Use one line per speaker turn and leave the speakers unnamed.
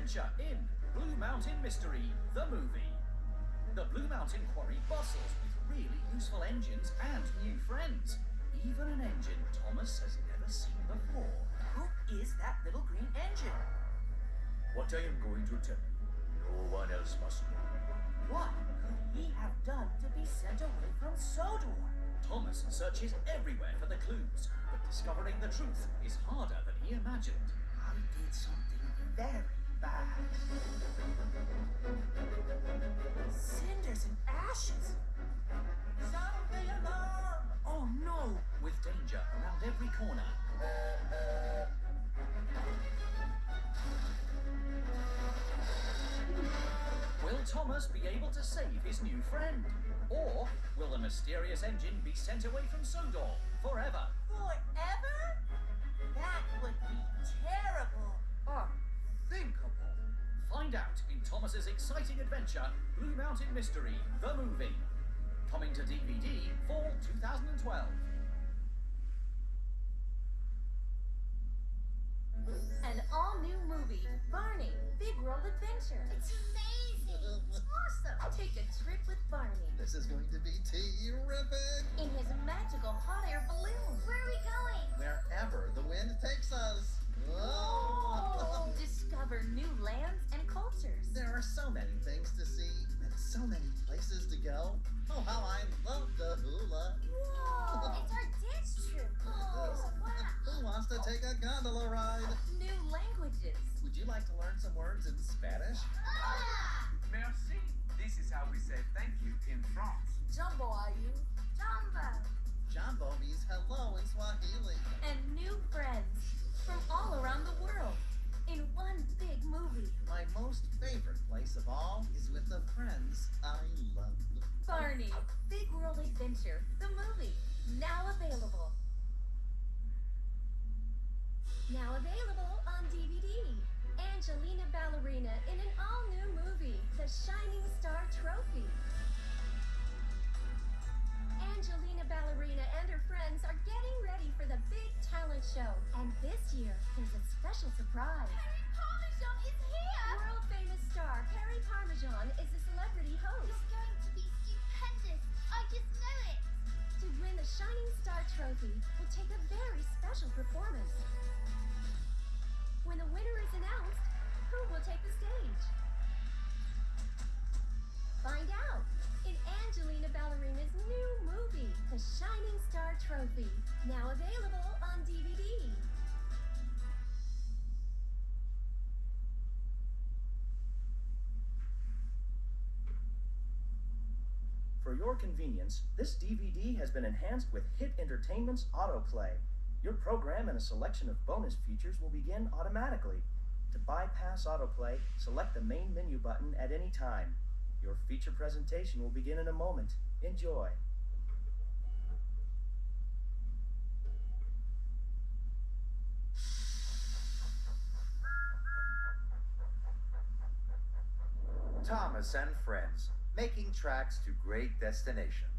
adventure in Blue Mountain Mystery, the movie. The Blue Mountain Quarry bustles with really useful engines and new friends. Even an engine Thomas has never seen before.
Who is that little green engine?
What I am going to tell you, no one else must know.
What could he have done to be sent away from Sodor?
Thomas searches everywhere for the clues, but discovering the truth is harder than he imagined.
I did something very bad. Cinders and ashes. Sound the alarm!
Oh no! With danger around every corner. Will Thomas be able to save his new friend? Or will the mysterious engine be sent away from Sodor forever?
Forever? That would be terrible.
Unthinkable. Find out in Thomas's exciting adventure, Blue Mountain Mystery, the movie. Coming to DVD fall 2012.
An all-new movie, Barney, Big World Adventure.
It's amazing! It's awesome!
Take a trip with Barney
This is going to be terrific!
in his magical hot air balloon.
Where are we going?
Wherever the wind takes us.
Oh, discover new lands and cultures.
There are so many things to see and so many places to go. Oh, how I love the hula.
Whoa! It's our dance troupe! Oh, wow!
Who wants to take a gondola ride?
New languages.
Would you like to learn some words in Spanish?
Ah!
Merci. This is how we say thank you in France.
Jumbo, are you?
Jumbo!
Jambo means hello in Swahili.
And new friends from all around the world in one big movie.
My most favorite place of all is with the friends I love.
Barney, Big World Adventure, the movie. Now available. Now available on DVD. Angelina Ballerina in an all-new movie, The Shining Star Trophy. Angelina Ballerina and her friends are getting ready for the big talent show. And this year, there's a special surprise.
Harry Parmesan is here!
World-famous star Perry Parmesan is the celebrity host.
It's going to be stupendous! I just know it!
To win the Shining Star Trophy will take a very special performance. When the winner is announced, who will take the stage? Find out in Angelina Ballerina's new movie, The Shining Star Trophy, now available on DVD.
For your convenience, this DVD has been enhanced with Hit Entertainment's Autoplay. Your program and a selection of bonus features will begin automatically. To bypass Autoplay, select the main menu button at any time. Your feature presentation will begin in a moment. Enjoy.
Thomas and friends, making tracks to great destinations.